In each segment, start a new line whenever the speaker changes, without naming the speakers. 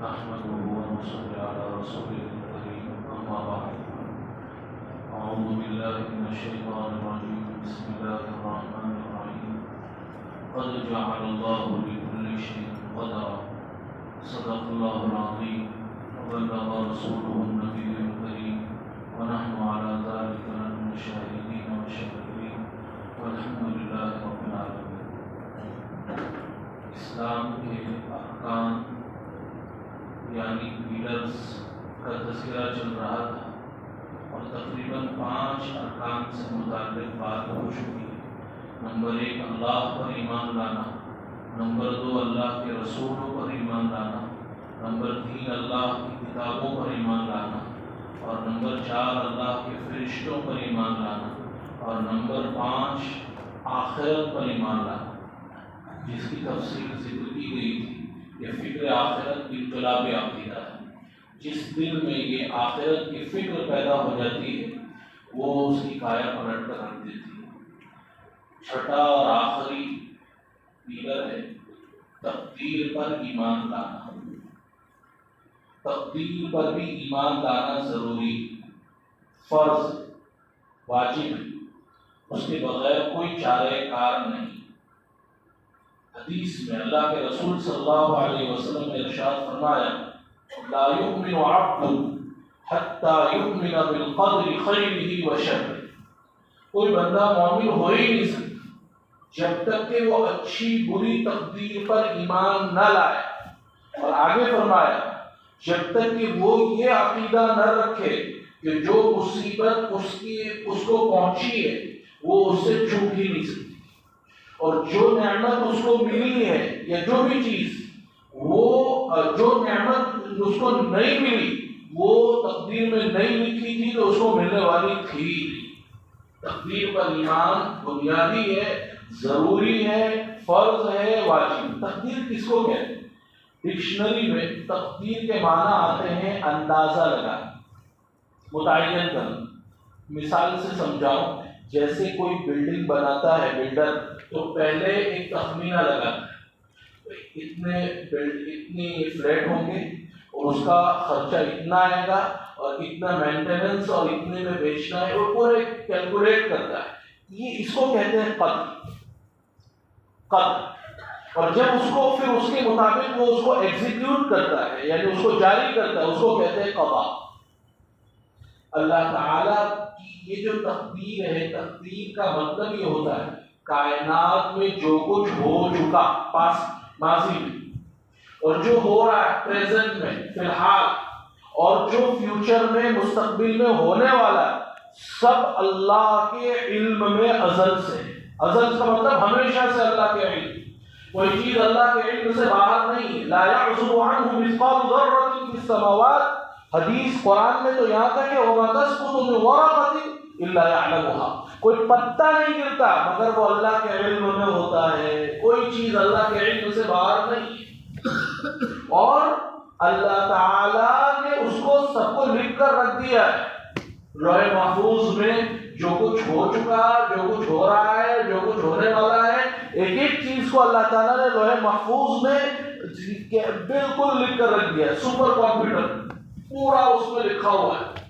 نحمده ونصلي على رسوله الكريم أما بعد أعوذ بالله من الشيطان الرجيم بسم الله الرحمن الرحيم قد جعل الله لكل شيء قدرا صدق الله العظيم وبلغ رسوله النبي الكريم ونحن على ذلك من الشاهدين والشاكرين والحمد لله رب العالمين. اسلام کے ارکان یعنی پیلرز کا تذکرہ چل رہا تھا اور تقریباً 5 ارکان سے متعلق بات ہو چکی ہے. نمبر 1 اللہ پر ایمان لانا، نمبر 2 اللہ کے رسولوں پر ایمان لانا، نمبر 3 اللہ کی کتابوں پر ایمان لانا، اور نمبر 4 اللہ کے فرشتوں پر ایمان لانا، اور نمبر 5 آخرت پر ایمان لانا، جس کی تفصیل ذکر کی گئی تھی کہ فکر آخرت انقلاب عقیدہ ہے. جس دل میں یہ آخرت کی فکر پیدا ہو جاتی ہے وہ اس کی کایا پلٹ کر رکھ دیتی ہے. چھٹا اور آخری پیلر ہے تقدیر پر ایمان لانا. تقدیر پر بھی ایمان لانا ضروری، فرض، واجب ہے، اس کے بغیر کوئی چارہ کار نہیں. حدیث میں اللہ کے رسول صلی اللہ علیہ وسلم نے ارشاد فرمایا لا یؤمن عبد حتی یؤمن بالقدر خیرہ وشرہ. کوئی بندہ مومن ہو ہی نہیں سکتا جب تک کہ وہ اچھی بری تقدیر پر ایمان نہ لائے. اور آگے فرمایا جب تک کہ وہ یہ عقیدہ نہ رکھے کہ جو مصیبت اس کو پہنچی ہے وہ اس سے چھوٹ ہی نہیں سکتی، اور جو نعمت اس کو ملی ہے یا جو بھی چیز وہ جو نعمت اس کو نہیں ملی وہ تقدیر میں نہیں لکھی تھی تو اس کو ملنے والی تھی. تقدیر پر ایمان بنیادی ہے، ضروری ہے، فرض ہے، واجب. تقدیر کس کو کہتے ہیں؟ ڈکشنری میں تقدیر کے معنی آتے ہیں اندازہ لگانا، متعین کرنا. مثال سے سمجھاؤں، جیسے کوئی بلڈنگ بناتا ہے بلڈر تو پہلے ایک تخمینہ لگاتا ہے اتنے فلیٹ ہوں گے اور اس کا خرچہ اتنا آئے گا اور اتنا مینٹیننس اور اتنے میں بیچنا ہے، وہ پورے کیلکولیٹ کرتا ہے. یہ اس کو کہتے ہیں قدر. اور جب اس کو پھر اس کے مطابق وہ اس کو ایگزیکیوٹ کرتا ہے یعنی اس کو جاری کرتا ہے اس کو کہتے ہیں قضا. اللہ تعالیٰ کی یہ جو تقدیر ہے، تقدیر کا مطلب یہ ہوتا ہے کائنات میں جو کچھ ہو چکا پاس ماضی میں اور جو ہو رہا ہے پریزنٹ میں فی الحال اور جو فیوچر میں مستقبل میں ہونے والا ہے، سب اللہ کے علم میں ازل سے. ازل کا مطلب ہمیشہ سے اللہ کے علم. کوئی چیز اللہ کے علم سے باہر نہیں. لا يعزب عنه مثقال ذرة في السماوات. حدیث قرآن میں تو یہاں تک کہ وما تسقط من ورقة الا يعلمها. کوئی پتا نہیں گرتا مگر وہ اللہ کے علم میں ہوتا ہے. کوئی چیز اللہ کے علم سے باہر نہیں. اور اللہ تعالیٰ نے اس کو سب کو لکھ کر رکھ دیا ہے لوح محفوظ میں. جو کچھ ہو چکا، جو کچھ ہو رہا ہے، جو کچھ ہونے والا ہے، ایک ایک چیز کو اللہ تعالیٰ نے لوح محفوظ میں بالکل لکھ کر رکھ دیا ہے. سپر کمپیوٹر پورا اس میں لکھا ہوا ہے.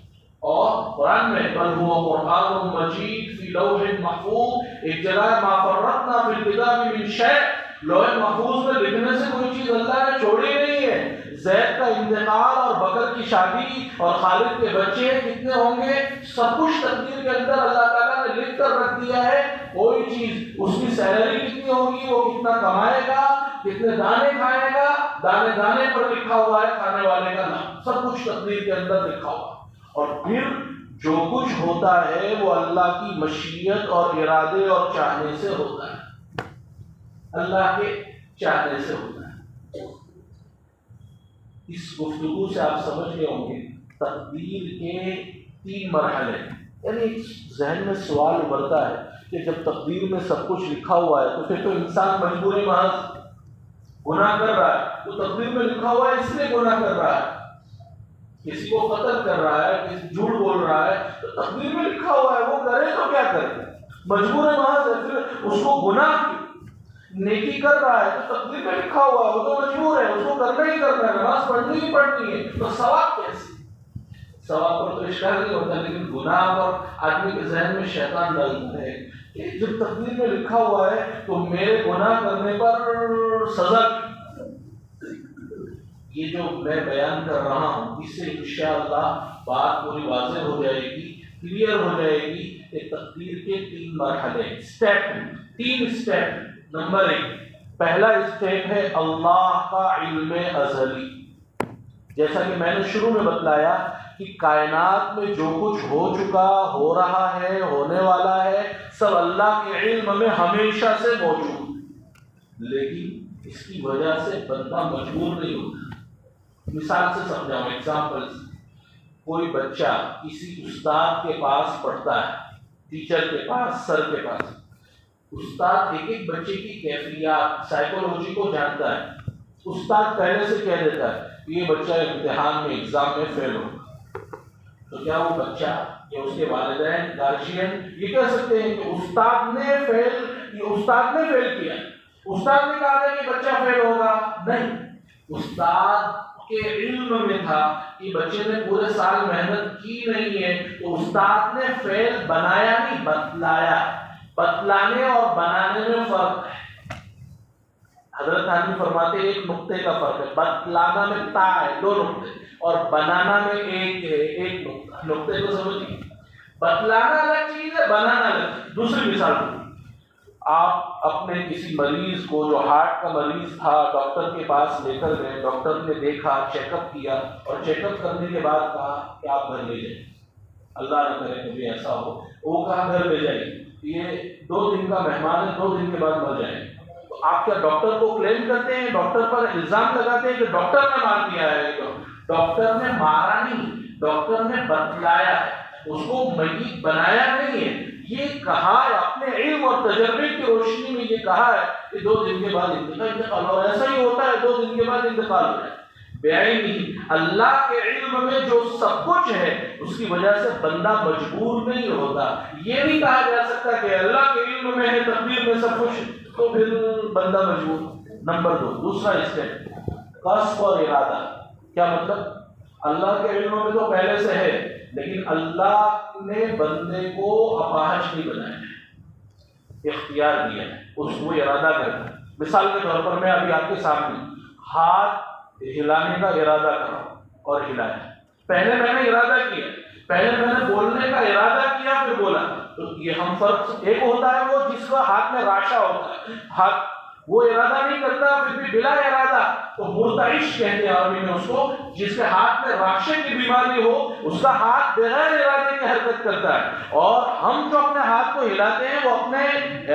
اور قرآن میں بل هو قرآن مجید فی لوح محفوظ. ایک جگہ ما فرطنا فی الکتاب من شیء. لوح محفوظ میں لکھنے سے کوئی چیز اللہ نے چھوڑی نہیں ہے. زید کا انتقال اور بکر کی شادی اور خالد کے بچے کتنے ہوں گے سب کچھ تقدیر کے اندر اللہ تعالیٰ نے لکھ کر رکھ دیا ہے. کوئی چیز اس کی سیلری کتنی ہوگی، وہ کتنا کمائے گا، کتنے دانے کھائے گا، دانے دانے پر لکھا ہوا ہے کھانے والے کا نام. سب کچھ تقدیر کے اندر لکھا ہوا ہے. اور پھر جو کچھ ہوتا ہے وہ اللہ کی مشیت اور ارادے اور چاہنے سے ہوتا ہے. اللہ کے چاہنے سے ہوتا ہے. اس گفتگو سے آپ سمجھ گئے ہوں گے تقدیر کے 3 مرحلے. یعنی ذہن میں سوال ابھرتا ہے کہ جب تقدیر میں سب کچھ لکھا ہوا ہے تو پھر تو انسان مجبوری محض گناہ کر رہا ہے. تو تقدیر میں لکھا ہوا ہے اس لیے گناہ کر رہا ہے، کسی کو قتل کر رہا ہے، کسی جھوٹ بول رہا ہے، تو تقدیر میں لکھا ہوا ہے وہ کرے تو کیا کرے، مجبور محض ہے. پھر اس کو گناہ نیکی کر رہا ہے تو تقدیر میں لکھا ہوا ہے، وہ تو مجبور ہے، اس کو کرنا ہی کرنا ہے، نماز پڑھنی ہی پڑھنی ہے، تو ثواب کیسے؟ ثواب پر تو اشکال نہیں ہوتا، لیکن گناہ پر آدمی کے ذہن میں شیطان ڈالتا ہے کہ جب تقدیر میں لکھا ہوا ہے تو میرے گناہ کرنے پر سزا۔ یہ جو میں بیان کر رہا ہوں اس سے انشاءاللہ بات پوری واضح ہو جائے گی، کلیئر ہو جائے گی کہ تقدیر کے 3 مرحلے، تین اسٹیپ۔ نمبر 1، پہلا اسٹیپ ہے اللہ کا علم ازلی۔ جیسا کہ میں نے شروع میں بتلایا کہ کائنات میں جو کچھ ہو چکا، ہو رہا ہے، ہونے والا ہے، سب اللہ کے علم میں ہمیشہ سے موجود، لیکن اس کی وجہ سے بندہ مجبور نہیں ہوتا۔ مثال سے سمجھاؤں، ایگزامپل سے، کوئی بچہ کسی استاد کے پاس پڑھتا ہے، ٹیچر کے پاس، سر کے پاس، استاد ایک ایک بچے کی کیفیات، سائیکولوجی کو جانتا ہے۔ استاد پہلے سے کہہ دیتا ہے یہ بچہ امتحان میں، ایگزام میں فیل ہوگا، تو کیا وہ بچہ یا اس کے والدین، گارجین یہ کہہ سکتے ہیں کہ استاد نے فیل کیا، استاد نے کہا تھا کہ بچہ فیل ہوگا؟ نہیں، استاد کے علم میں تھا کہ بچے نے پورے سال محنت کی نہیں ہے، تو استاد نے فیل بنایا نہیں، بتلایا۔ بتلانے اور بنانے میں فرق ہے۔ حضرت علی فرماتے ایک نقطے کا فرق ہے، بتلانا میں تا ہے، 2 نقطے، اور بنانا میں ایک ہے، 1 نقطہ۔ نقطے کو سمجھیے، بتلانا الگ چیز ہے، بنانا الگ چیز۔ دوسری مثال، آپ اپنے کسی مریض کو جو ہارٹ کا مریض تھا ڈاکٹر کے پاس لے کر گئے، ڈاکٹر نے دیکھا، چیک اپ کیا، اور چیک اپ کرنے کے بعد کہا کہ آپ گھر لے جائیں، اللہ نہ کرے کبھی ایسا ہو، وہ کہا گھر لے جائیے، یہ 2 دن کا مہمان ہے، 2 دن کے بعد مر جائیں گے۔ تو آپ کیا ڈاکٹر کو کلیم کرتے ہیں، ڈاکٹر پر الزام لگاتے ہیں کہ ڈاکٹر نے مار دیا ہے؟ ڈاکٹر نے مارا نہیں، ڈاکٹر نے بتلایا ہے، اس کو میت بنایا نہیں ہے۔ یہ کہا اپنے علم اور تجربے کی روشنی میں، یہ کہا ہے کہ 2 دن کے بعد انتقال، اور ایسا ہی ہوتا ہے، 2 دن کے بعد انتقال ہو جائے۔ نہیں، اللہ کے علم میں جو سب کچھ ہے اس کی وجہ سے بندہ مجبور نہیں ہوتا۔ یہ نہیں کہا جا سکتا کہ اللہ کے علم میں ہے، تقدیر میں سب کچھ، تو پھر بندہ مجبور۔ نمبر 2، دوسرا اسٹیپ، قصد اور ارادہ۔ کیا مطلب؟ اللہ کے علم میں تو پہلے سے ہے، لیکن اللہ نے بندے کو اپاہج نہیں بنایا ہے، اختیار دیا ہے، اس کو ارادہ کرنا۔ مثال کے طور پر میں ابھی آپ کے سامنے ہاتھ ہلانے کا ارادہ کرا اور ہلایا، پہلے میں نے ارادہ کیا، پہلے میں نے بولنے کا ارادہ کیا پھر بولا، تو یہ ہم فرق۔ ایک ہوتا ہے وہ جس کا ہاتھ میں راشا ہوتا ہے، ہاتھ وہ ارادہ نہیں کرتا پھر بھی بلا ارادہ، تو مرتعش کہتے ہیں عربی میں اس کو، جس کے ہاتھ میں راشے کی بیماری ہو، اس کا ہاتھ بغیر ارادے کی حرکت کرتا ہے، اور ہم جو اپنے ہاتھ کو ہلاتے ہیں وہ اپنے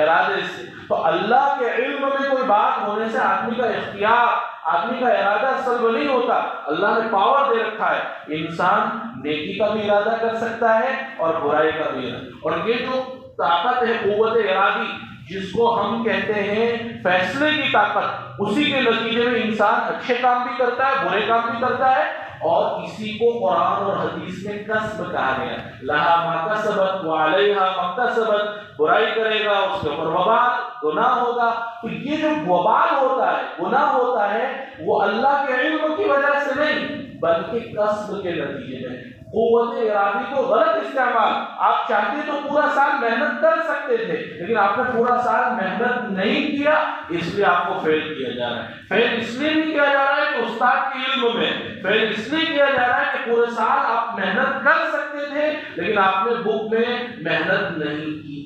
ارادے سے۔ تو اللہ کے علم میں کوئی بات ہونے سے آدمی کا اختیار، آدمی کا ارادہ سلب نہیں ہوتا۔ اللہ نے پاور دے رکھا ہے، انسان نیکی کا بھی ارادہ کر سکتا ہے اور برائی کا بھی ارادہ، اور یہ جو طاقت ہے قوت ارادی جس کو ہم کہتے ہیں فیصلے کی طاقت، اسی کے نتیجے میں انسان اچھے کام بھی کرتا ہے، برے کام بھی کرتا ہے، اور اسی کو قرآن اور حدیث میں کسب کہا گیا، لہا ما کسبت وعلیہا ما اکتسبت، برائی کرے گا اس کے اوپر وبال، گناہ ہوگا۔ تو یہ جو وبال ہوتا ہے، گناہ ہوتا ہے، وہ اللہ کے علم کی وجہ سے نہیں بلکہ کسب کے نتیجے میں۔ قوت ارادی کو غلط استعمال، آپ چاہتے تو پورا سال محنت کر سکتے تھے، لیکن آپ نے پورا سال محنت نہیں کیا، اس لیے آپ کو فیل کیا جا رہا ہے۔ فیل اس لیے نہیں کیا جا رہا ہے کہ استاد کے علم میں، فیل اس لیے کیا جا رہا ہے کہ پورے سال آپ محنت کر سکتے تھے لیکن آپ نے بک میں محنت نہیں کی۔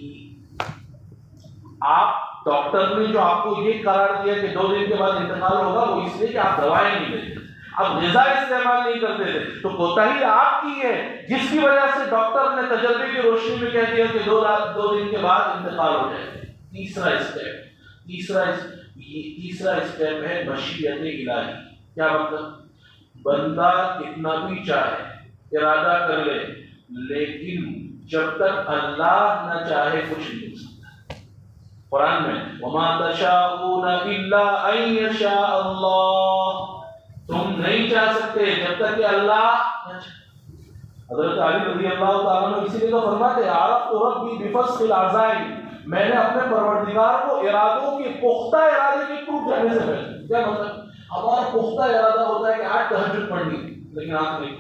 آپ ڈاکٹر نے جو آپ کو یہ قرار دیا کہ 2 دن کے بعد انتقال ہوگا، وہ اس لیے کہ آپ دوائیں نہیں لیتے، اب غذا استعمال نہیں کرتے تھے، تو کوتاہی آپ کی ہے جس کی وجہ سے ڈاکٹر نے تجربے کی روشنی میں کہہ دیا کہ 2 دن کے بعد انتقال ہو جائے۔ تیسرا اسٹیپ ہے مشیت الہی۔ کیا مطلب؟ بندہ کتنا بھی چاہے، ارادہ کر لے، لیکن جب تک اللہ نہ چاہے کچھ نہیں ہو سکتا۔ قرآن میں وَمَا تَشَاءُونَ إِلَّا أَن يَشَاءَ اللَّهُ، تم نہیں چاہ سکتے جب تک کہ اللہ نہ چاہے۔ حضرت علی رضی اللہ تعالیٰ عنہ اسی لیے تو فرماتے عرفت ربی بفسخ العزائم، میں نے اپنے پروردگار کو ارادوں کے پختہ ارادے کے ٹوٹ جانے سے پہلے، کیا مطلب ہمارا پختہ ارادہ ہوتا ہے کہ آج تہجد پڑھنی، لیکن آنکھ نہیں،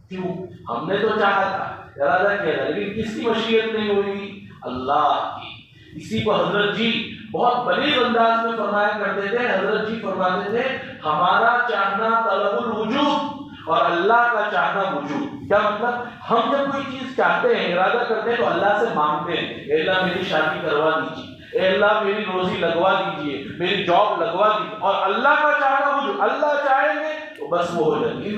کیوں؟ ہم نے تو چاہا تھا، ارادہ کیا تھا، لیکن کس کی مشیت نہیں ہوئی؟ اللہ کی۔ اسی کو حضرت جی بہت بلیغ انداز میں فرمایا کرتے تھے۔ حضرت جی فرماتے تھے ہمارا چاہنا طلب الوجود اور اللہ کا چاہنا وجود۔ کیا مطلب؟ ہم جب کوئی چیز چاہتے ہیں، ارادہ کرتے ہیں، تو اللہ سے مانگتے ہیں، اے اللہ میری شادی کروا دیجیے، اے اللہ میری روزی لگوا دیجیے، میری جاب لگوا دیجیے، اور اللہ کا چاہنا وجود، اللہ چاہیں گے تو بس وہ ہو جائے گی۔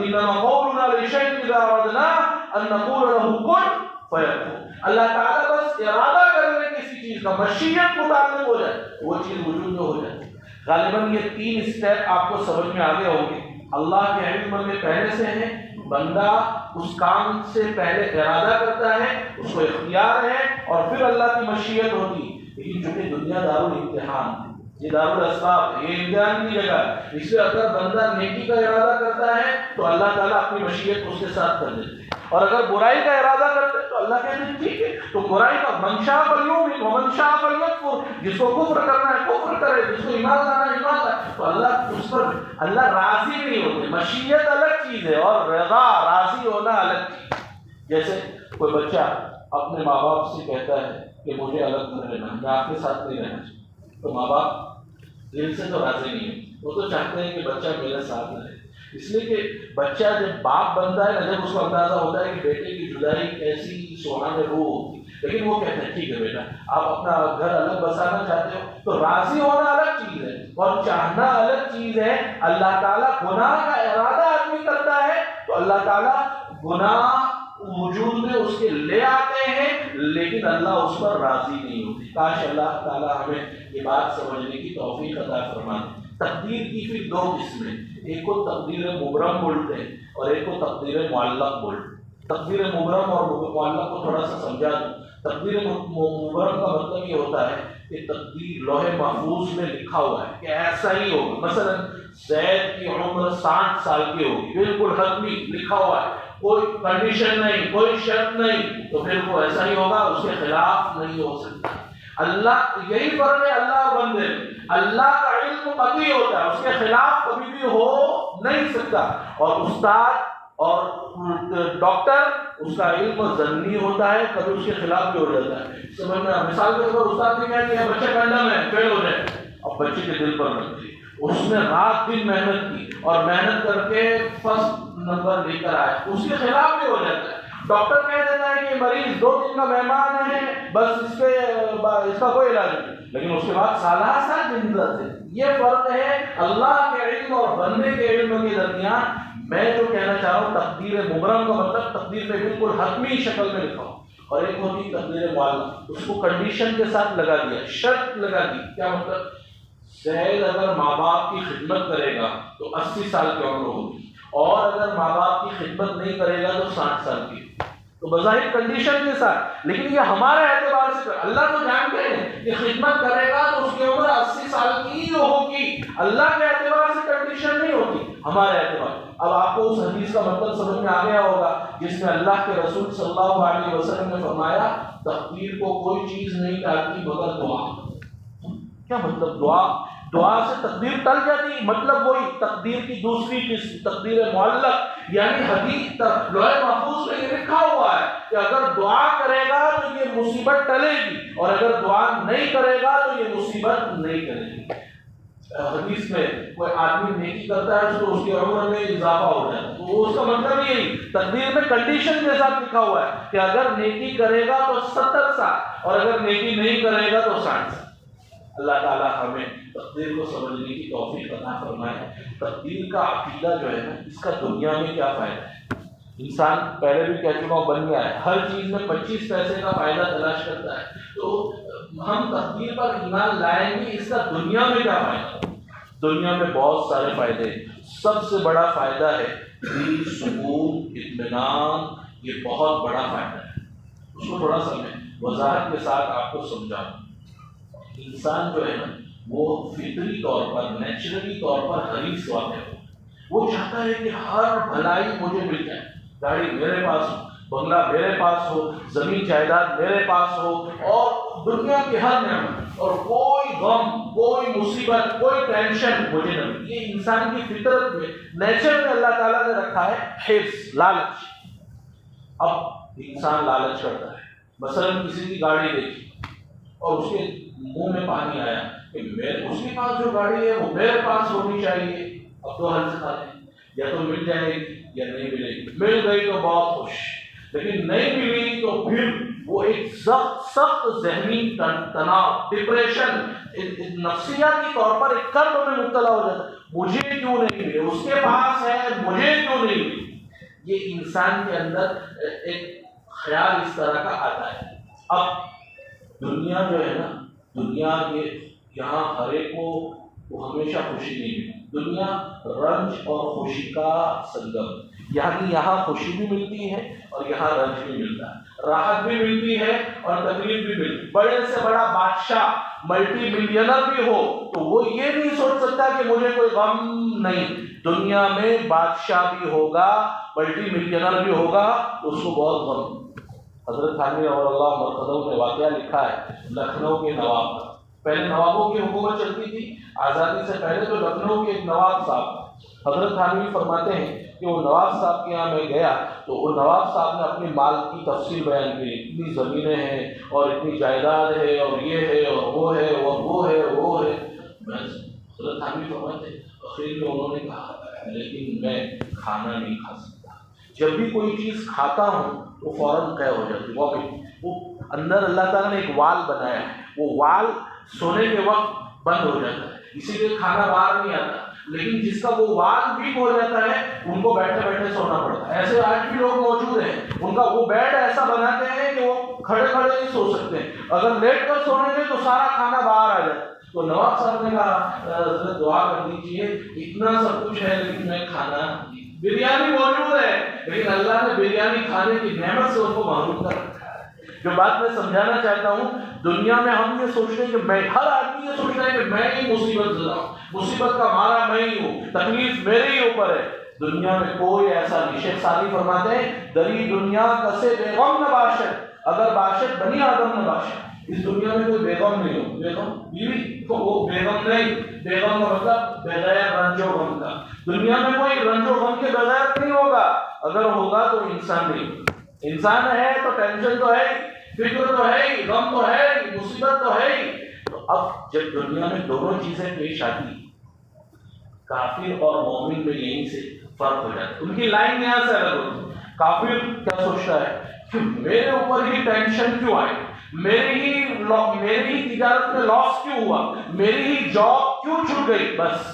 انما قولنا لشیء اذا اردناه ان نقول له کن فیکون۔ اللہ تعالیٰ بس ارادہ کرنے کسی چیز کا، مشیت متعلق ہو جائے، وہ چیز وجود میں ہو جائے۔ غالباً یہ 3 اسٹیپ آپ کو سمجھ میں آگے ہوں گے۔ اللہ کے علم میں پہلے سے ہے، بندہ اس کام سے پہلے ارادہ کرتا ہے، اس کو اختیار ہے، اور پھر اللہ کی مشیت ہوتی ہے۔ لیکن چونکہ دنیا دارالامتحان ہے، یہ دارالاسباب ہے، یہ امتحان کی جگہ ہے، اس لیے اگر بندہ نیکی کا ارادہ کرتا ہے تو اللہ تعالیٰ اپنی مشیت اس کے ساتھ کر دیتے ہیں، اور اگر برائی کا ارادہ کرتے ہیں تو اللہ کہتے ہیں ٹھیک ہے، تو برائی کا من شاء فلیؤمن ومن شاء فلیکفر، جس کو کفر کرنا ہے کفر کرے، جس کو ایمان لانا ہے ایمان لائے، تو اللہ اس پر اللہ راضی نہیں ہوتے۔ مشیت الگ چیز ہے اور رضا راضی ہونا الگ چیز۔ جیسے کوئی بچہ اپنے ماں باپ سے کہتا ہے کہ مجھے الگ کر لینا، میں آپ کے ساتھ نہیں رہنا چاہتا، تو ماں باپ دل سے تو راضی نہیں ہے، وہ تو چاہتے ہیں کہ بچہ میرے ساتھ رہے، اس لیے کہ بچہ جب باپ بنتا ہے نا، جب اس کو اندازہ ہوتا ہے کہ بیٹے کی جدائی کیسی سوہانے روح ہوتی، لیکن وہ کہتے ہیں ٹھیک ہے بیٹا آپ اپنا گھر الگ بسانا چاہتے ہو، تو راضی ہونا الگ چیز ہے اور چاہنا الگ چیز ہے۔ اللہ تعالیٰ گناہ کا ارادہ آدمی کرتا ہے تو اللہ تعالیٰ گناہ وجود میں اس کے لے آتے ہیں، لیکن اللہ اس پر راضی نہیں ہوتے۔ کاش اللہ تعالیٰ ہمیں یہ بات سمجھنے کی توفیق عطا فرمائے۔ تقدیر کی پھر 2 قسمیں، ایک کو تقدیر مبرم بولتے ہیں اور ایک کو تقدیر معلق بولتے ہیں۔ تقدیر مبرم اور معلق کو تھوڑا سا سمجھا دوں۔ تقدیر مبرم کا مطلب یہ ہوتا ہے کہ تقدیر لوح محفوظ میں لکھا ہوا ہے کہ ایسا ہی ہوگا، مثلا زید کی عمر 60 سال کی ہوگی، بالکل حتمی لکھا ہوا ہے، کوئی کنڈیشن نہیں، کوئی شرط نہیں، تو پھر وہ ایسا ہی ہوگا، اس کے خلاف نہیں ہو سکتا۔ اللہ یہی فرق ہے اللہ اور بندے، اللہ کا علم قطعی ہوتا ہے، اس کے خلاف کبھی بھی ہو نہیں سکتا، اور استاد اور ڈاکٹر اس کا علم ظنی ہوتا ہے، کبھی اس کے خلاف بھی ہو جاتا ہے۔ سمجھنا مثال کے طور پر استاد نے کہا کہ بچہ کنڈم ہے، فیل ہو جائے، اب بچے کے دل پر لگتی، اس نے رات دن محنت کی اور محنت کر کے فرسٹ نمبر لے کر آئے، اس کے خلاف بھی ہو جاتا ہے۔ ڈاکٹر کہہ دیتا ہے کہ مریض 2 دن کا مہمان ہے، بس اس کا کوئی علاج نہیں، لیکن اس کے بعد سالہ سال زندہ تھے۔ یہ فرق ہے اللہ کے علم اور بندے کے علم کے درمیان۔ میں جو کہنا چاہ رہا ہوں تقدیر مبرم کا مطلب تقدیر میں بالکل حتمی شکل میں لکھا ہوں، اور ایک ہوتی تقدیر معلق، اس کو کنڈیشن کے ساتھ لگا دیا، شرط لگا دی۔ کیا مطلب؟ زید اگر ماں باپ کی خدمت کرے گا تو 80 سال کی عمر ہوگی، اور اگر ماں باپ کی خدمت نہیں کرے گا تو 60 سال کی، تو بظاہر کنڈیشن کے ساتھ، لیکن یہ ہمارے اعتبار سے اللہ تو جانتے ہیں کہ خدمت کرے گا تو اس کی عمر 80 سال کی ہی ہوگی، اللہ کے اعتبار سے کنڈیشن نہیں ہوتی، ہمارے اعتبار۔ اب آپ کو اس حدیث کا مطلب سمجھ میں آ گیا ہوگا جس میں اللہ کے رسول صلی اللہ علیہ وسلم نے فرمایا تقدیر کو کوئی چیز نہیں ٹالتی مگر دعا۔ کیا مطلب؟ دعا سے تقدیر ٹل جاتی، مطلب وہی تقدیر کی دوسری قسم تقدیر معلق، یعنی حدیث لوح محفوظ میں یہ لکھا ہوا ہے کہ اگر دعا کرے گا تو یہ مصیبت ٹلے گی، اور اگر دعا نہیں کرے گا تو یہ مصیبت نہیں ٹلے گی۔ حدیث میں کوئی آدمی نیکی کرتا ہے تو اس کی عمر میں اضافہ ہو جاتا ہے، تو اس کا مطلب یہی تقدیر میں کنڈیشن کے ساتھ لکھا ہوا ہے کہ اگر نیکی کرے گا تو 70 سال، اور اگر نیکی نہیں کرے گا تو 60 سال۔ اللہ تعالیٰ ہمیں تقدیر کو سمجھنے کی توفیق عطا فرمائے۔ تقدیر کا عقیدہ جو ہے نا، اس کا دنیا میں کیا فائدہ ہے؟ انسان پہلے بھی کہہ چکا ہوں بن گیا ہے، ہر چیز میں 25 پیسے کا فائدہ تلاش کرتا ہے، تو ہم تقدیر پر ایمان لائیں گے، اس کا دنیا میں کیا فائدہ؟ دنیا میں بہت سارے فائدے، سب سے بڑا فائدہ ہے دل، سکون، اطمینان، یہ بہت بڑا فائدہ ہے۔ اس کو تھوڑا سا میں وضاحت کے ساتھ آپ کو سمجھاؤں۔ انسان جو ہے نا وہ فطری طور پر، نیچرلی طور پر حریص واقع ہو، وہ چاہتا ہے کہ ہر بھلائی مجھے مل جائے، گاڑی میرے پاس ہو، بنگلہ میرے پاس ہو، زمین جائیداد میرے پاس ہو، اور دنیا کی ہر نعمت، اور کوئی غم، کوئی مصیبت، کوئی ٹینشن مجھے نہ ملی۔ یہ انسان کی فطرت میں، نیچر میں اللہ تعالیٰ نے رکھا ہے حرص، لالچ۔ اب انسان لالچ کرتا ہے، مثلاً کسی کی گاڑی دیکھی اور اس کے منہ میں پانی آیا کہ اس کے پاس جو گاڑی ہے وہ میرے پاس ہونی چاہیے۔ اب تو حل سے کھاتے ہیں، یا تو مل جائے گی یا نہیں ملے گی، مل گئی تو بہت خوش، لیکن نہیں ملی تو پھر وہ ایک سخت ذہنی تناؤ، ڈپریشن، نفسیاتی طور پر ایک کرب میں مبتلا ہو جاتا ہے، مجھے کیوں نہیں ملے، اس کے پاس ہے مجھے کیوں نہیں ملے۔ یہ انسان کے اندر ایک خیال اس طرح کا آتا ہے۔ اب دنیا جو ہے نا، دنیا کے یہاں ہر ایک کو وہ ہمیشہ خوشی نہیں ملتی، دنیا رنج اور خوشی کا سنگم، یعنی یہاں خوشی بھی ملتی ہے اور یہاں رنج بھی ملتا ہے، راحت بھی ملتی ہے اور تکلیف بھی ملتی ہے۔ بڑے سے بڑا بادشاہ، ملٹی ملینر بھی ہو تو وہ یہ نہیں سوچ سکتا کہ مجھے کوئی غم نہیں۔ دنیا میں بادشاہ بھی ہوگا، ملٹی ملینر بھی ہوگا تو اس کو بہت غم۔ حضرت تھانوی رضی اللہ مرتضی نے واقعہ لکھا ہے لکھنؤ کے نواب کا۔ پہلے نوابوں کی حکومت چلتی تھی، آزادی سے پہلے تو لکھنؤ کے ایک نواب صاحب، حضرت تھانوی فرماتے ہیں کہ وہ نواب صاحب کے یہاں میں گیا تو وہ نواب صاحب نے اپنی مال کی تفصیل بیان کی، اتنی زمینیں ہیں اور اتنی جائیداد ہے اور یہ ہے اور وہ ہے اور وہ ہے وہ ہے۔ حضرت تھانوی فرماتے ہیں آخر میں انہوں نے کہا لیکن میں کھانا نہیں کھا سکتا، جب بھی کوئی چیز کھاتا ہوں وہ فوراً قے ہو جاتی ہے۔ وہ اندر اللہ تعالیٰ نے ایک وال بنایا ہے، وہ وال سونے کے وقت بند ہو جاتا ہے، اسی لیے کھانا باہر نہیں آتا۔ لیکن جس کا وہ وال ویک ہو جاتا ہے ان کو بیٹھے بیٹھے سونا پڑتا ہے۔ ایسے آج بھی لوگ موجود ہیں، ان کا وہ بیڈ ایسا بناتے ہیں کہ وہ کھڑے کھڑے نہیں سو سکتے، اگر لیٹ کر سونے گے تو سارا کھانا باہر آ جاتا ہے۔ تو نواب صاحب نے کہا حضرت دعا کر دیجیے، اتنا سب کچھ ہے لیکن میں کھانا، بریانی موجود ہے لیکن اللہ نے بریانی کھانے کی نعمت سے ان کو محروم کر رکھا ہے۔ جو بات میں سمجھانا چاہتا ہوں، دنیا میں ہم یہ سوچتے ہیں کہ میں، ہر آدمی یہ سوچتا ہے کہ میں ہی مصیبت زدہ ہوں، مصیبت کا مارا میں ہی ہوں، تکلیف میرے ہی اوپر ہے۔ دنیا میں کوئی ایسا نہیں۔ شیخ سعدی فرماتے ہیں دری دنیا کسے بے غم نہ باشد، اگر باشد بنی آدم نہ باشد، اس دنیا میں کوئی بے غم نہیں ہو۔ بے غم بیوی تو وہ بے غم نہیں، بے غم کا مطلب بغیر رنج و غم کا۔ دنیا میں کوئی رنج و غم کے بغیر نہیں ہوگا، اگر ہوگا تو انسان نہیں۔ انسان ہے تو ٹینشن تو ہے ہی، فکر تو ہے ہی، غم تو ہے ہی، مصیبت تو ہے ہی۔ تو اب جب دنیا میں دونوں چیزیں پیش آتی، کافر اور مومن میں یہیں سے فرق ہو جاتا ہے، ان کی لائن یہاں سے الگ ہوتی ہے۔ کافر کیا سوچتا ہے کہ میرے اوپر ہی ٹینشن کیوں آئی، میری ہی تجارت میں لاس کیوں ہوا، میری ہی جاب کیوں چھوٹ گئی، بس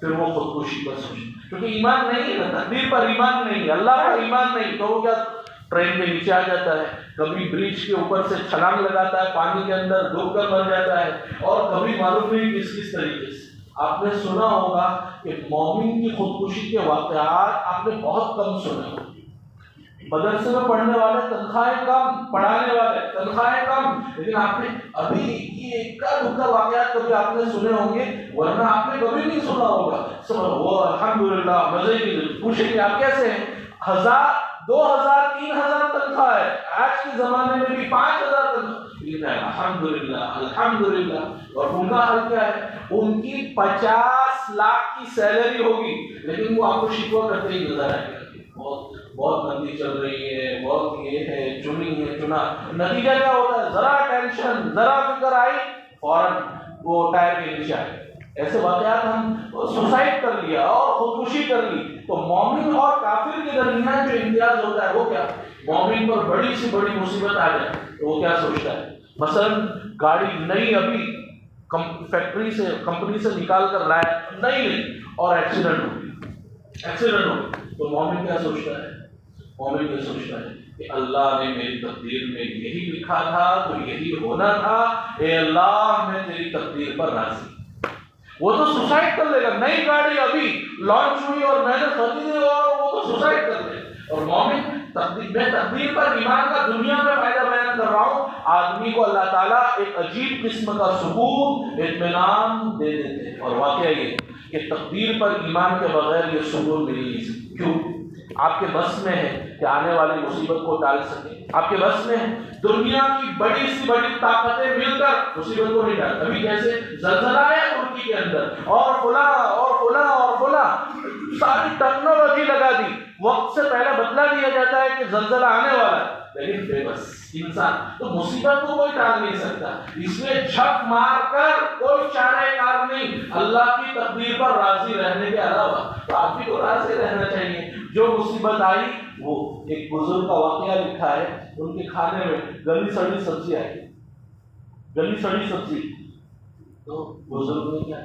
پھر وہ خودکشی پر سوچتا ہے، کیونکہ ایمان نہیں ہے، تقدیر پر ایمان نہیں ہے، اللہ پر ایمان نہیں، تو وہ کیا ٹرین کے نیچے آ جاتا ہے، کبھی برج کے اوپر سے چھلانگ لگاتا ہے، پانی کے اندر ڈوب کر مر جاتا ہے، اور کبھی معلوم نہیں کس طریقے سے۔ آپ نے سنا ہوگا کہ مومن کی خودکشی کے واقعات آپ نے بہت کم سنے ہوں۔ مدرسے میں پڑھنے والے تنخواہیں کم، پڑھانے والے تنخواہیں کم، لیکن آپ نے ابھی یہ اکا دکا واقعات کبھی آپ نے سنے ہوں گے، ورنہ آپ نے کبھی نہیں سنا ہوگا۔ وہ الحمدللہ مزے کی پوچھیں گے آپ کیسے ہیں، 1000 2000 3000 تنخواہ ہے، آج کے زمانے میں بھی 5000 تنخواہ، الحمدللہ الحمدللہ۔ اور ان کا حل کیا ہے، ان کی 50 لاکھ کی سیلری ہوگی لیکن وہ آپ کو شکوہ کرتے ہی نظر آئے گا، بہت مندی چل رہی ہے، بہت یہ ہے، چنا۔ نتیجہ کیا ہوتا ہے، ذرا ٹینشن، ذرا فکر آئی، فوراً وہ ٹائر کے نیچے آئے۔ ایسے واقعات ہم سوسائڈ کر لیا اور خودکشی کر لی۔ تو مومن اور کافر کے درمیان جو امتیاز ہوتا ہے وہ کیا، مومن پر بڑی سے بڑی مصیبت آ جائے تو وہ کیا سوچتا ہے، مثلا گاڑی نئی ابھی فیکٹری سے، کمپنی سے نکال کر لایا، نہیں اور ایکسیڈنٹ ہو تو مومن کیا سوچتا ہے، مومن کیا سوچتا ہے کہ اللہ نے میری تقدیر میں یہی لکھا تھا تو یہی ہونا تھا، اے اللہ میں تیری تقدیر پر راضی۔ وہ تو سوسائڈ کر لے گا، نئی گاڑی ابھی لانچ ہوئی اور میں نے خریدی اور وہ تو سوسائڈ کر لے گا۔ اور مومن میں تقدیر پر ایمان کا دنیا میں فائدہ بیان کر رہا ہوں، آدمی کو اللہ تعالیٰ ایک عجیب قسم کا سکون، اطمینان دے دیتے ہیں۔ اور واقعہ یہ کہ تقدیر پر ایمان کے بغیر یہ سکون مل نہیں سکتا۔ کیوں؟ آپ کے بس میں ہے کہ آنے والی مصیبت کو ٹال سکیں؟ آپ کے بس میں ہے؟ دنیا کی بڑی سی بڑی طاقتیں مل کر مصیبت کو نہیں ٹال، ابھی جیسے زلزلہ آیا ترکی کے اندر اور فلاں اور فلاں اور فلاں، ساری ٹیکنالوجی لگا دی، وقت سے پہلے بتلا دیا جاتا ہے کہ زلزلہ آنے والا ہے، لیکن بے بس انسان تو مصیبت کو کوئی ٹال نہیں سکتا، اس میں جھک مار کر کوئی چارہ کار نہیں اللہ کی تقدیر پر راضی رہنے کے علاوہ۔ تو آپ بھی کو راضی رہنا چاہیے۔ جو مصیبت آئی، وہ ایک بزرگ کا واقعہ لکھا ہے، ان کے کھانے میں گلی سڑی سبزی آئی، گلی سڑی سبزی، تو بزرگ نے کیا،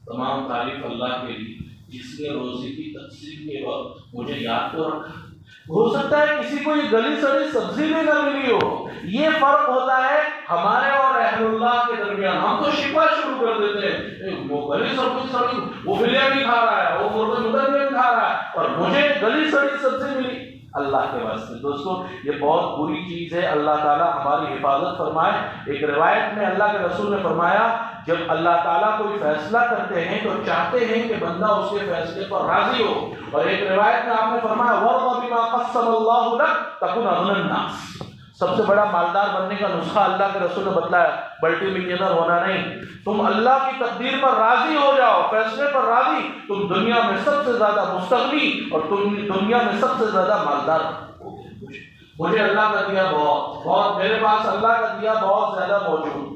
تمام تعریف اللہ کے لیے جس نے روزی کی تقسیم کے وقت مجھے یاد تو رکھا۔ ہو سکتا ہے کسی کو یہ گلی سڑی سبزی بھی نہ ملی ہو، یہ فرق ہوتا ہے ہمارے اور اہل اللہ کے درمیان۔ ہم تو شکوہ شروع کر دیتے ہیں، وہ گلی سڑی، وہ بریانی کھا رہا ہے، وہ مرغ مدن کھا رہا ہے، اور مجھے گلی سڑی سبزی ملی۔ اللہ کے واسطے دوستو یہ بہت بری چیز ہے، اللہ تعالیٰ ہماری حفاظت فرمائے۔ ایک روایت میں اللہ کے رسول نے فرمایا جب اللہ تعالیٰ کوئی فیصلہ کرتے ہیں تو چاہتے ہیں کہ بندہ اس کے فیصلے پر راضی ہو، اور ایک روایت میں آپ نے فرمایا وَرْضَ بِمَا قَسَّمَ اللَّهُ لَكَ تَكُنْ أَغْنَى النَّاسِ۔ سب سے بڑا مالدار بننے کا نسخہ اللہ کے رسول نے بتلایا، ملٹی ملینئر ہونا نہیں، تم اللہ کی تقدیر پر راضی ہو جاؤ، فیصلے پر راضی، تم دنیا میں سب سے زیادہ مستغنی اور تم دنیا میں سب سے زیادہ مالدار ہو۔ مجھے اللہ کا دیا بہت، میرے پاس اللہ کا دیا بہت زیادہ موجود۔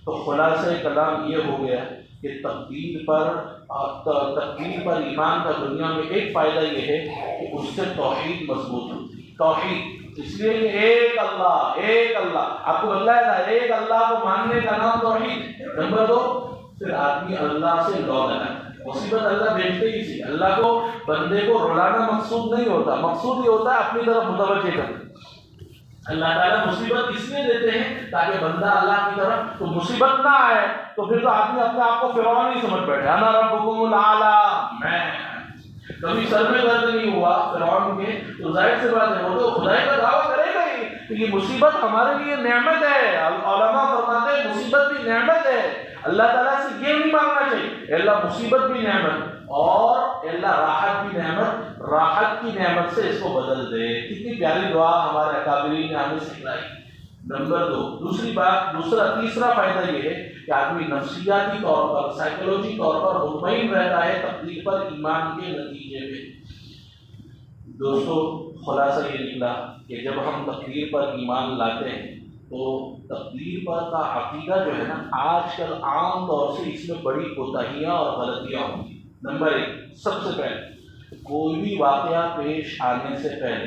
تو خلاصہ کلام یہ ہو گیا کہ تقدیر پر ایمان کا دنیا میں ایک فائدہ یہ ہے کہ اس سے توحید مضبوط ہوتی ہے۔ توحید اس لیے کہ ایک اللہ، آپ کو اللہ ہے نا، ایک اللہ کو ماننے کا نام توحید۔ نمبر 2، پھر آدمی اللہ سے لو لگا، مصیبت اللہ بھیجتے ہی سی، اللہ کو بندے کو رلانا مقصود نہیں ہوتا، مقصود یہ ہوتا ہے اپنی طرف متوجہ کرنا۔ اللہ تعالیٰ مصیبت اس لیے دیتے ہیں تاکہ بندہ اللہ کی طرف، تو مصیبت نہ آئے تو پھر تو آدمی اپنے آپ کو فرعون ہی سمجھ بیٹھے، انا ربکم الاعلی، میں کبھی سر میں درد نہیں ہوا فرعون کے، تو ظاہر سی بات ہے وہ تو خدائی کا دعویٰ کرے گا ہی۔ تو یہ مصیبت ہمارے لیے نعمت ہے، علماء فرماتے ہیں مصیبت بھی نعمت ہے۔ اللہ تعالیٰ سے یہ نہیں مانگنا چاہیے اللہ مصیبت بھی نعمت اور اللہ راحت بھی نعمت، راحت کی نعمت سے اس کو بدل دے۔ کتنی پیاری دعا ہمارے اکابرین نے ہمیں سکھلائی۔ نمبر 2، تیسرا فائدہ یہ ہے کہ آدمی نفسیاتی طور پر، سائیکولوجی طور پر مطمئن رہتا ہے تقدیر پر ایمان کے نتیجے میں۔ دوستو خلاصہ یہ نکلا کہ جب ہم تقدیر پر ایمان لاتے ہیں تو تقدیر پر کا عقیدہ جو ہے نا، آج کل عام طور سے اس میں بڑی کوتاہیاں اور غلطیاں ہوتی ہیں۔ نمبر 1، سب سے پہلے کوئی بھی واقعہ پیش آنے سے پہلے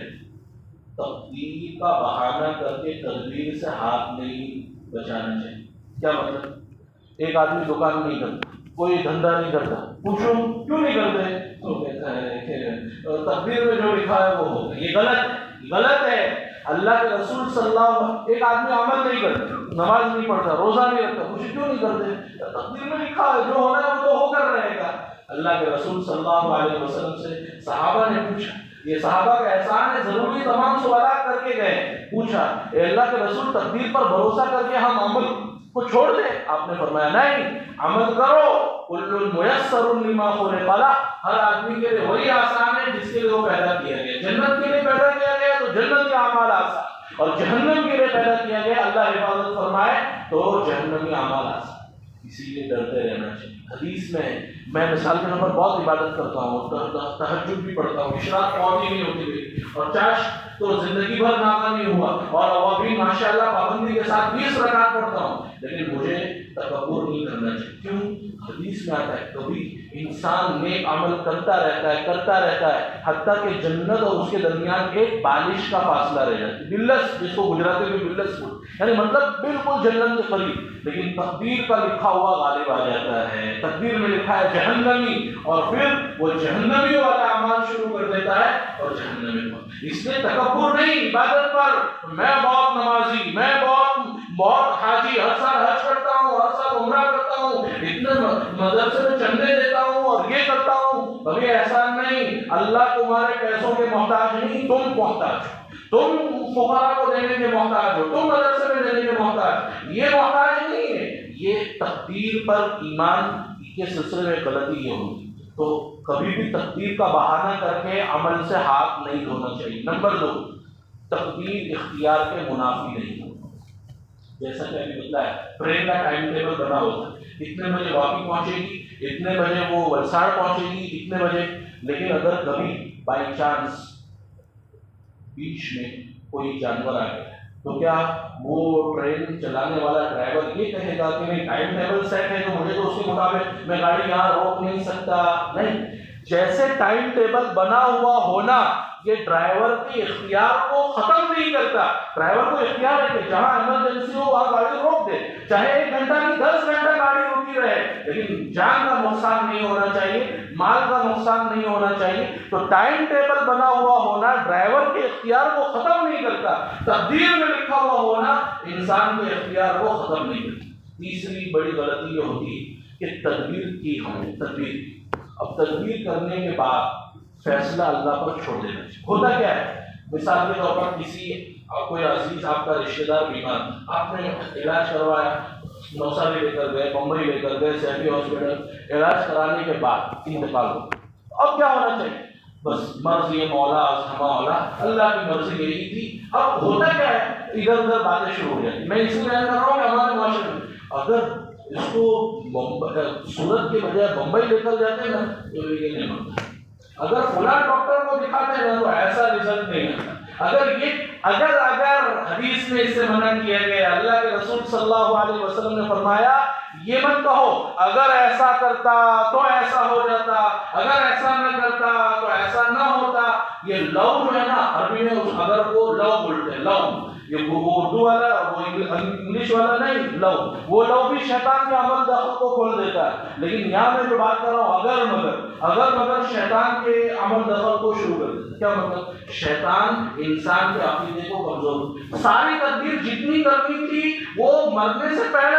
تقدیر کا بہانہ کر کے تدبیر سے ہاتھ نہیں بچانا چاہیے۔ کیا مطلب؟ ایک آدمی دکان نہیں کرتا، کوئی دھندا نہیں کرتا، پوچھو کیوں نہیں کرتے تو کہتا ہے کہ تقدیر میں جو لکھا ہے وہ ہوگا۔ یہ غلط ہے۔ اللہ کے رسول صلی اللہ علیہ وسلم، ایک آدمی عمل نہیں کرتا، نماز نہیں پڑھتا، روزہ نہیں رکھتا، پوچھو کیوں نہیں کرتے؟ تقدیر میں لکھا ہے جو ہونا ہے وہ تو ہو کر رہے گا۔ اللہ کے رسول صلی اللہ علیہ وسلم سے صحابہ نے پوچھا، یہ صحابہ کا احسان ہے، ضروری تمام سوالات کر کے گئے، پوچھا اے اللہ کے رسول تقدیر پر بھروسہ کر کے ہم عمل کو چھوڑ دیں؟ آپ نے فرمایا نہیں، عمل کرو، کل میسر لما خلق لہ، ہر آدمی کے لیے وہی آسان ہے جس کے لیے وہ پیدا کیا گیا۔ جنت کے لیے پیدا کیا گیا تو جنت کے اعمال آسان، اور جہنم کے لیے پیدا کیا گیا اللہ حفاظت فرمائے تو جہنمی اعمال آسان۔ اسی لیے ڈرتے رہنا چاہیے۔ حدیث میں مثال کے طور پر بہت عبادت کرتا ہوں، تہجد بھی پڑھتا ہوں، اشراق اور نہیں ہوتی میری، اور چاش تو زندگی بھر ناکامی ہوا، اور وہ بھی ماشاءاللہ پابندی کے ساتھ 20 رکعت پڑھتا ہوں، لیکن مجھے تکبر نہیں کرنا چاہیے۔ کیوں؟ حدیث میں آتا ہے کبھی انسان نیک عمل کرتا رہتا ہے حتیٰ کہ جنت اور اس کے درمیان ایک بالش کا فاصلہ رہ جاتا ہے، بلس، جس کو گجراتی میں بلس بولتے ہیں، یعنی مطلب بالکل جنت کے قریب، لیکن تقدیر کا لکھا ہوا غالب آ جاتا ہے۔ تقدیر میں لکھا ہے جہنمی، اور پھر وہ جہنمی والا اعمال شروع کر دیتا ہے اور جہنمی کو۔ اس لیے تکبر نہیں عبادت پر، میں بہت نمازی، میں بہت حاجی، ہر سال حج کرتا ہوں، ہر سال عمرہ کرتا ہوں، اتنے مدرسے میں چندے دیتا ہوں اور یہ کرتا ہوں، کبھی احسان نہیں۔ اللہ تمہارے پیسوں کے محتاج نہیں، تم محتاج ہو، تم فقراء کو دینے کے محتاج ہو، تم مدرسے میں دینے کے محتاج، یہ محتاج نہیں ہے۔ یہ تقدیر پر ایمان کے سلسلے میں غلطی یہ ہوگی۔ تو کبھی بھی تقدیر کا بہانہ کر کے عمل سے ہاتھ نہیں دھونا چاہیے۔ نمبر 2، تقدیر اختیار کے منافی نہیں ہو۔ جیسا کہ ابھی بتایا ٹرین کا ٹائم ٹیبل بنا ہوتا ہے، اتنے بجے واپی پہنچے گی، اتنے بجے وہ ولساڑ پہنچے گی، اتنے بجے، لیکن اگر کبھی بائی چانس بیچ میں کوئی جانور آ گیا تو کیا وہ ٹرین چلانے والا ڈرائیور یہ کہے گا کہ نہیں ٹائم ٹیبل سیٹ ہے تو مجھے تو اس کے مطابق میں گاڑی یہاں روک نہیں سکتا؟ نہیں، جیسے ٹائم ٹیبل بنا ہوا ہونا یہ ڈرائیور کے اختیار کو ختم نہیں کرتا۔ ڈرائیور کو اختیار ہے کہ جہاں ایمرجنسی ہو وہاں گاڑی روک دے، چاہے 1 گھنٹہ کی 10 گھنٹہ گاڑی روکی رہے، لیکن جان کا نقصان نہیں ہونا چاہیے، مال کا نقصان نہیں ہونا چاہیے۔ تو ٹائم ٹیبل بنا ہوا ہونا ڈرائیور کے اختیار کو ختم نہیں کرتا، تقدیر میں لکھا ہوا ہونا انسان کے اختیار کو ختم نہیں کرتا۔ تیسری بڑی غلطی یہ ہوتی ہے کہ تدبیر کی ہم تدبیر، اب تدبیر کرنے کے بعد فیصلہ اللہ پر چھوڑ دینا چاہیے۔ ہوتا کیا ہے، مثال کے طور پر کسی کوئی عزیز آپ کا رشتہ دار بیمار، آپ نے علاج کروایا، نوساری لے کر گئے، بمبئی لے کر گئے، سیفی ہاسپٹل، علاج کرانے کے بعد انتقال ہو، اب کیا ہونا چاہیے؟ بس مرضی مولا ہما مولا، اللہ کی مرضی یہی تھی۔ اب ہوتا کیا ہے، ادھر ادھر باتیں شروع ہو جاتی۔ میں اسی بیان کر رہا ہوں کہ ہمارے معاشرے میں اگر اس کو سورت کے بجائے بمبئی لے کر جاتے ہیں نا تو یہ نہیں ہوتا، اگر فلاں ڈاکٹر کو دکھاتے ہیں نا تو ایسا رزلٹ نہیں آتا۔ اگر حدیث میں اس سے منع کیا گیا، اللہ کے رسول صلی اللہ علیہ وسلم نے فرمایا یہ مت کہو اگر ایسا کرتا تو ایسا ہو جاتا، اگر ایسا نہ کرتا تو ایسا نہ ہوتا۔ یہ لو جو ہے نا عربی میں اس اگر کو لو بولتے ہیں، لو، یہ اردو والا وہ انگلش والا نہیں، لو، وہ لو بھی شیطان کے عمل دخل کو کھول دیتا ہے، لیکن یہاں میں جو بات کر رہا ہوں اگر مگر شیطان کے عمل دخل کو شروع کر دیتا ہے۔ کیا مطلب؟ شیطان انسان کے عقیدے کو کمزور، ساری تدبیر جتنی کرنی تھی وہ مرنے سے پہلے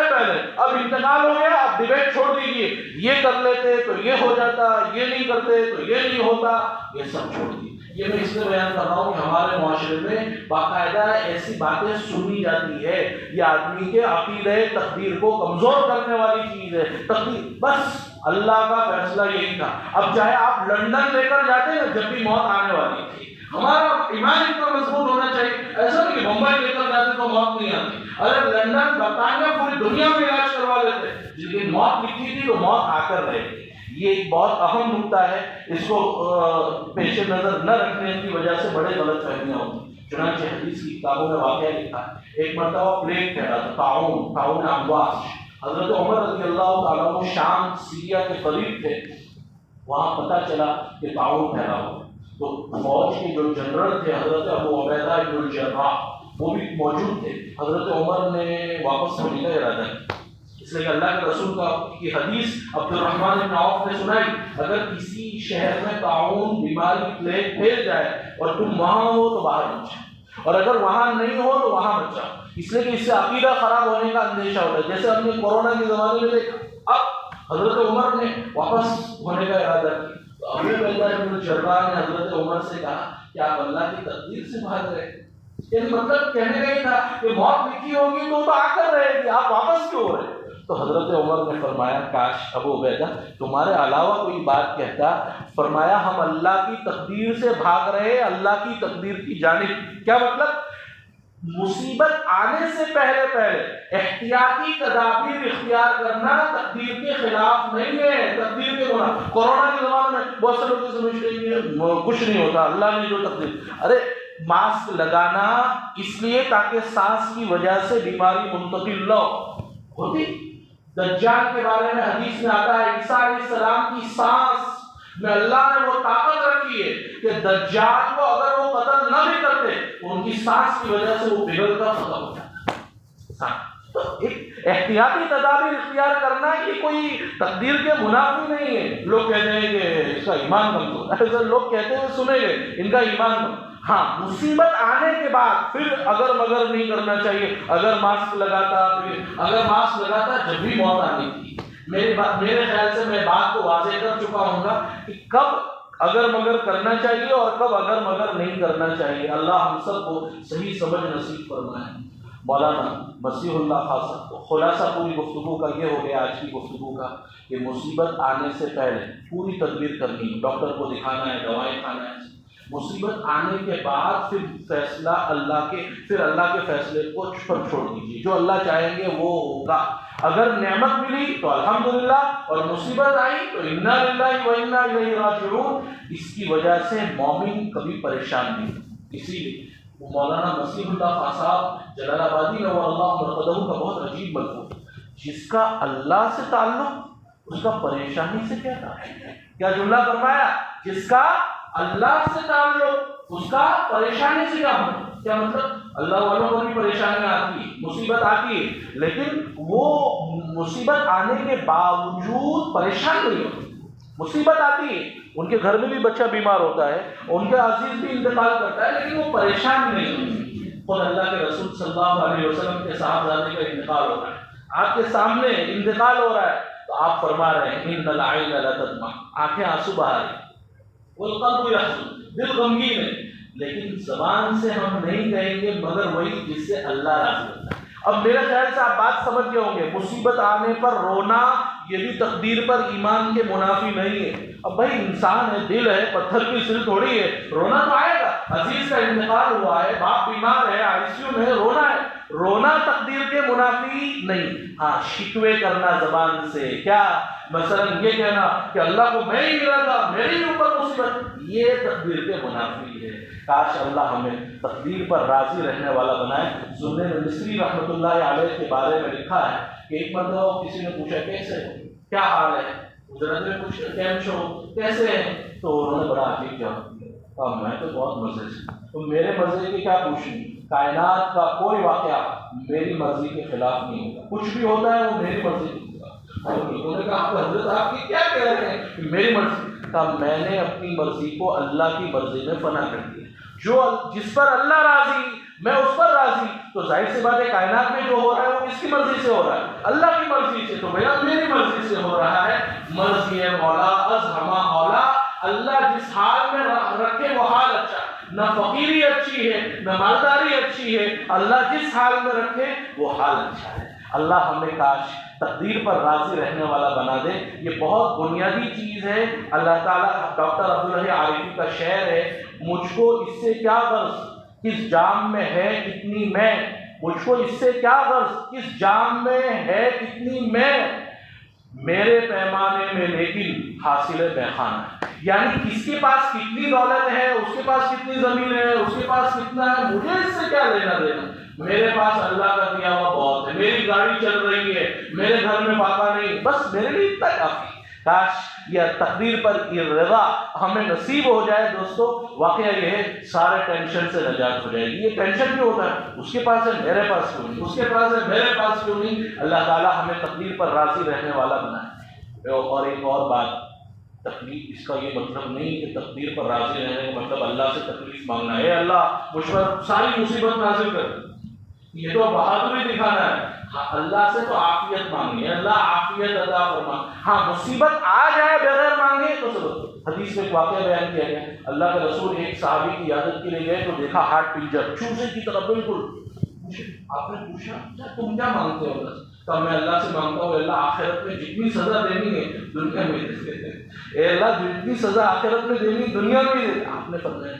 اب انتقال ہو گیا، اب ڈبیٹ چھوڑ دیجیے، یہ کر لیتے تو یہ ہو جاتا، یہ نہیں کرتے تو یہ نہیں ہوتا، یہ سب چھوڑ دیجیے۔ یہ میں اس لیے بیان کر رہا ہوں کہ ہمارے معاشرے میں باقاعدہ ایسی باتیں سنی جاتی ہے، یہ آدمی کے عقیدے تقدیر کو کمزور کرنے والی چیز ہے۔ تقدیر بس اللہ کا فیصلہ یہی تھا۔ اب چاہے آپ لندن لے کر جاتے ہیں، جب بھی موت آنے والی تھی، ہمارا ایمان اتنا مضبوط ہونا چاہیے، ایسا نہیں کہ بمبئی لے کر جاتے تو موت نہیں آتی، اگر لندن برطانیہ پوری دنیا میں علاج کروا لیتے، لیکن موت لکھی تھی تو موت آ کر رہے تھے۔ یہ ایک بہت اہم نکتہ ہے، اس کو پیش نظر نہ رکھنے کی وجہ سے بڑے غلط فہمیاں ہوتی۔ چنانچہ حدیث کی کتابوں میں واقعہ لکھا ہے، ایک مرتبہ پلیگ پھیلا تھا، طاعون امواس۔ حضرت عمر رضی اللہ تعالیٰ عنہ شام سیریا کے قریب تھے، وہاں پتہ چلا کہ طاعون پھیلا ہوا، تو فوج کے جو جنرل تھے حضرت ابو عبیدہ بن الجراح وہ بھی موجود تھے۔ حضرت عمر نے واپس ہونے کا ارادہ کیا، اس لیے اللہ کے رسول کی حدیث عبد الرحمن بن عوف نے سنائی، اگر کسی شہر میں طاعون بیماری پلیگ پھیل جائے اور تم وہاں ہو تو باہر مت جاؤ، اور اگر وہاں نہیں ہو تو وہاں مت جاؤ، اس لیے کہ اس سے عقیدہ خراب ہونے کا اندیشہ ہوتا ہے، جیسے ہم نے کورونا کے زمانے میں دیکھا۔ اب حضرت عمر نے واپس ہونے کا ارادہ کیا تو ابو عبیدہ بن الجراح نے حضرت عمر سے کہا کہ آپ اللہ کی تقدیر سے بھاگ رہے ہیں، یعنی مطلب کہنے کا یہ تھا کہ موت لکھی ہوگی تو آ کر رہے گی، آپ واپس کیوں ہو رہے؟ تو حضرت عمر نے فرمایا کاش ابو عبیدہ تمہارے علاوہ کوئی بات کہتا، فرمایا ہم اللہ کی تقدیر سے بھاگ رہے، اللہ کی تقدیر کی جانب۔ کیا مطلب؟ مصیبت آنے سے پہلے احتیاطی تدابیر اختیار کرنا تقدیر کے خلاف نہیں ہے، تقدیر کے خلاف۔ کورونا کے زمانے میں بہت سے لوگ سمجھتے ہیں کہ کچھ نہیں ہوتا، اللہ نے جو تقدیر، ارے ماسک لگانا اس لیے تاکہ سانس کی وجہ سے بیماری منتقل نہ ہوتی۔ دجال کے بارے میں حدیث میں آتا ہے عیسیٰ علیہ السلام کی سانس میں اللہ نے وہ طاقت رکھی ہے کہ دجال کو اگر وہ قتل نہ بھی کرتے ان کی سانس کی وجہ سے وہ پگھل کر ختم ہو جاتا۔ تو ایک احتیاطی تدابیر اختیار کرنا یہ کوئی تقدیر کے منافی نہیں ہے۔ لوگ کہتے ہیں کہ اس کا ایمان کمزور، ایسا لوگ کہتے ہیں سنیں گے ان کا ایمان کمزور۔ ہاں، مصیبت آنے کے بعد پھر اگر مگر نہیں کرنا چاہیے، اگر ماسک لگاتا جب بھی موت آنی تھی۔ میرے خیال سے میں بات کو واضح کر چکا ہوں گا کہ کب اگر مگر کرنا چاہیے اور کب اگر مگر نہیں کرنا چاہیے۔ اللہ ہم سب کو صحیح سمجھ نصیب فرمائے۔ مولانا مسیح اللہ خاص خلاصہ پوری گفتگو کا یہ ہو گیا آج کی گفتگو کا کہ مصیبت آنے سے پہلے پوری تدبیر کرنی ہے، ڈاکٹر کو دکھانا ہے، دوائیں کھانا ہے، مصیبت آنے کے بعد پھر فیصلہ اللہ کے فیصلے کو پر چھوڑ دیجیے، جو اللہ چاہیں گے وہ ہوگا۔ اگر نعمت ملی تو الحمدللہ، اور مصیبت آئی تو انا للہ و انا الیہ راجعون۔ اس کی وجہ سے مومن کبھی پریشان نہیں۔ اسی لیے مولانا مسیح اللہ خان صاحب جلال آبادی نور اللہ مرقدہ کا بہت عجیب ملفوظ، جس کا اللہ سے تعلق اس کا پریشانی سے کیا تعلق ہے؟ کیا جملہ فرمایا؟ جس کا اللہ سے تعلق اس کا پریشانی سے کیا مطلب؟ اللہ والوں کو بھی پریشانیاں آتی ہے، مصیبت آتی ہے، لیکن وہ مصیبت آنے کے باوجود پریشان نہیں ہوتے۔ مصیبت آتی ہے، ان کے گھر میں بھی بچہ بیمار ہوتا ہے، ان کا عزیز بھی انتقال کرتا ہے، لیکن وہ پریشان نہیں ہوتے۔ خود اللہ کے رسول صلی اللہ علیہ وسلم کے صاحبزادے کا انتقال ہو رہا ہے، آپ کے سامنے انتقال ہو رہا ہے، تو آپ فرما رہے ہیں ان العین لتدمع، آنکھیں آنسو بہا رہی ہیں، والقلب یحزن، دل غمگین ہے، لیکن زبان سے ہم نہیں کہیں گے مگر وہی جس سے اللہ راضی ہوتا ہے۔ اب میرے خیال سے آپ بات سمجھ گئے ہوں گے، مصیبت آنے پر رونا یہ بھی تقدیر پر ایمان کے منافی نہیں ہے۔ اب بھائی انسان ہے، دل ہے، پتھر کی سل تھوڑی ہے، رونا تو آئے گا۔ عزیز کا انتقال ہوا ہے، باپ بیمار ہے، آئی سی یو میں ہے، رونا ہے۔ رونا تقدیر کے منافی نہیں، ہاں شکوے کرنا زبان سے، کیا مثلا یہ کہنا کہ اللہ کو میں ہی ملا تھا، میرے اوپر مصیبت، یہ تقدیر کے منافی ہے۔ کاش اللہ ہمیں تقدیر پر راضی رہنے والا بنائے۔ زنین مصری رحمۃ اللہ علیہ کے بارے میں لکھا ہے کہ ایک مرتبہ کسی نے پوچھا کیسے ہو، کیا حال ہے، حضرت نے پوچھا کیسے ہیں، تو انہوں نے بڑا عجیب جواب دیا، اور میں تو بہت مزے سے، تو میرے مزے کی کیا پوچھنی، کائنات کا کوئی واقعہ میری مرضی کے خلاف نہیں ہوگا، کچھ بھی ہوتا ہے وہ میری مرضی کے خلاف۔ انہوں نے کہا حضرت آپ کی کیا کہہ رہے ہیں کہ میری مرضی؟ کہا میں نے اپنی مرضی کو اللہ کی مرضی میں فنا کر دیا، جو جس پر اللہ راضی میں اس پر راضی، تو ظاہر سی بات ہے کائنات میں جو ہو رہا ہے وہ کس کی مرضی سے ہو رہا ہے؟ اللہ کی مرضی سے، تو بھیا میری مرضی سے ہو رہا ہے۔ مرضی مولا از ہما اولا، اللہ جس حال میں رکھے وہ حال اچھا، نہ فقیری اچھی ہے نہ مالداری اچھی ہے، اللہ جس حال میں رکھے وہ حال اچھا ہے۔ اللہ ہمیں کاش تقدیر پر راضی رہنے والا بنا دے، یہ بہت بنیادی چیز ہے۔ اللہ تعالیٰ، ڈاکٹر عبداللہ عارفی کا شعر ہے، مجھ کو اس سے کیا غرض کس جام میں ہے کتنی میں، مجھ کو اس سے کیا غرض کس جام میں ہے کتنی میں، میرے پیمانے میں لیکن حاصل میخانہ ہے۔ یعنی کس کے پاس کتنی دولت ہے، اس کے پاس کتنی زمین ہے، اس کے پاس کتنا ہے، مجھے اس سے کیا لینا دینا، میرے پاس اللہ کا دیا ہوا بہت ہے، میری گاڑی چل رہی ہے، میرے گھر میں فاقہ نہیں، بس میرے لیے اتنا کافی۔ کاش یہ تقدیر پر یہ رضا ہمیں نصیب ہو جائے دوستو، واقعہ یہ ہے سارے ٹینشن سے نجات ہو جائے گی۔ یہ ٹینشن کیوں ہوتا ہے؟ اس کے پاس ہے میرے پاس کیوں نہیں، اس کے پاس ہے میرے پاس کیوں نہیں۔ اللہ تعالیٰ ہمیں تقدیر پر راضی رہنے والا بنائے۔ اور ایک اور بات، تکلیف اس کا یہ مطلب نہیں کہ تقدیر پر راضی رہنے کا مطلب اللہ سے تکلیف مانگنا ہے، اے اللہ مجھ پر ساری مصیبت نازل کر، یہ تو بہادری دکھانا ہے۔ اللہ سے تو عافیت مانگی ہے، اللہ عافیت عطا فرما۔ ہاں مصیبت آ جائے بغیر مانگے تو سب۔ حدیث میں ایک واقعہ بیان کیا گیا، اللہ کے رسول ایک صحابی کی عیادت کے لیے گئے تو دیکھا ہارٹ پنجر چوزے کی طرح بالکل۔ آپ نے پوچھا تم کیا مانگتے ہو؟ تو میں اللہ سے مانگتا ہوں اللہ آخرت میں جتنی سزا دینی ہے دنیا میں دے دے، اے اللہ جتنی سزا آخرت میں دینی دنیا میں دے۔ آپ نے فرمایا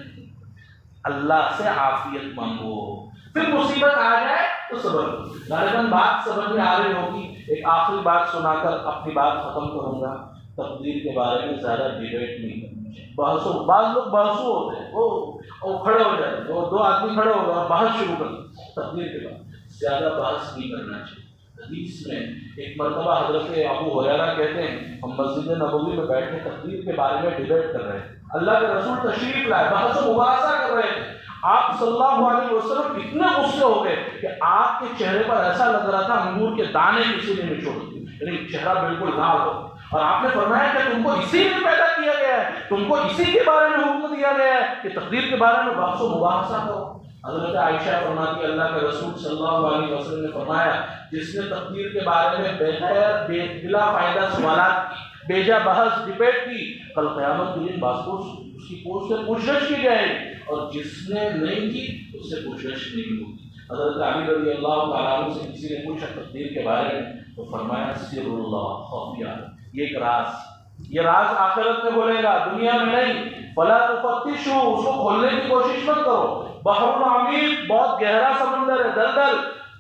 اللہ سے عافیت مانگو، پھر مصیبت آ جائے تو صبر کرو۔ غالباً بات سمجھ میں آ رہی ہوگی۔ ایک آخری بات سنا کر اپنی بات ختم کروں گا۔ تقدیر کے بارے میں زیادہ ڈیبیٹ نہیں کرنی چاہیے، بحث بعض لوگ بحثو ہوتے ہیں، وہ کھڑے ہو جائیں، وہ دو آدمی کھڑے ہو گئے بحث شروع کر دیں تقدیر کے بارے، زیادہ بحث نہیں کرنا چاہیے۔ حدیث میں ایک مرتبہ حضرت ابو ہریرہ کہتے ہیں ہم مسجد نبوی میں بیٹھ کے تقدیر کے بارے میں ڈیبیٹ کر رہے ہیں، اللہ کے رسول تشریف لائے، بحث و مباحثہ کر رہے تھے، آپ صلی اللہ علیہ وسلم اتنے غصے ہو گئے کہ آپ کے چہرے پر ایسا لگ رہا تھا انگور کے دانے کسی نے نچوڑ دیے، یعنی چہرہ بالکل لال ہو، اور آپ نے فرمایا کہ تم کو اسی میں پیدا کیا گیا ہے، تم کو اسی کے بارے میں حکم دیا گیا ہے کہ تقدیر کے بارے میں بحث و مباحثہ کرو۔ حضرت عائشہ فرماتی اللہ کے رسول صلی اللہ علیہ وسلم نے فرمایا جس نے تقدیر کے بارے میں بغیر بلا فائدہ سوالات کی، بے جا بحث ڈبیٹ کی، کل قیامت کے دن اس کی پوچھ سے پوچھگچھ کی جائے گی، اور جس نے نہیں کی اس سے پوچھگچھ نہیں ہوگی۔ حضرت علی رضی اللہ تعالیٰ عنہ سے کسی نے پوچھا تقدیر کے بارے میں تو فرمایا سر اللہ خفیہ، یہ ایک راز، یہ راز آخرت میں بولے گا، دنیا میں نہیں۔ فلا تفتشوا، اس کو کھولنے کی کوشش مت کرو۔ بحر عمیق، بہت گہرا سمندر ہے، دلدل،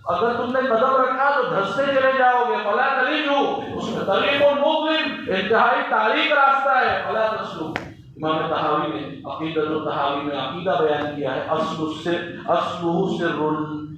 اگر تم نے قدم رکھا تو دھستے چلے جاؤ گے۔ فلا تلجوا، اس میں طریق مظلم، انتہائی تاریک راستہ ہے۔ فلا تسلوا، امام طحاوی نے عقیدۃ الطحاوی میں عقیدہ بیان کیا ہے، اصلہ سر،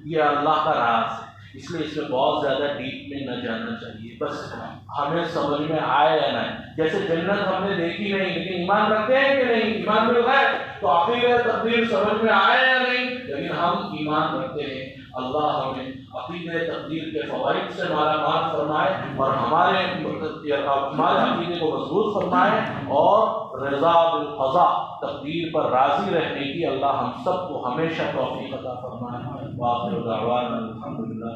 یہ اللہ کا راز ہے، اس لیے اس میں بہت زیادہ ڈیپ میں نہ جانا چاہیے، بس ہمیں سمجھ میں آئے یا نہ آئے۔ جیسے جنت ہم نے دیکھی نہیں لیکن ایمان رکھتے ہیں کہ نہیں، ایمان مل گئے تو عقیدہ تقدیر سمجھ میں آئے یا نہیں، لیکن ہم ایمان رکھتے ہیں۔ اللہ ہمیں عقیدہ تقدیر کے فوائد سے مالا مال فرمائے اور ہمارے عقیدے کو مضبوط فرمائے، اور رضا بالقضاء، تقدیر پر راضی رہنے کی اللہ ہم سب کو ہمیشہ توفیق عطا فرمائے۔ وآخر دعوانا الحمدللہ۔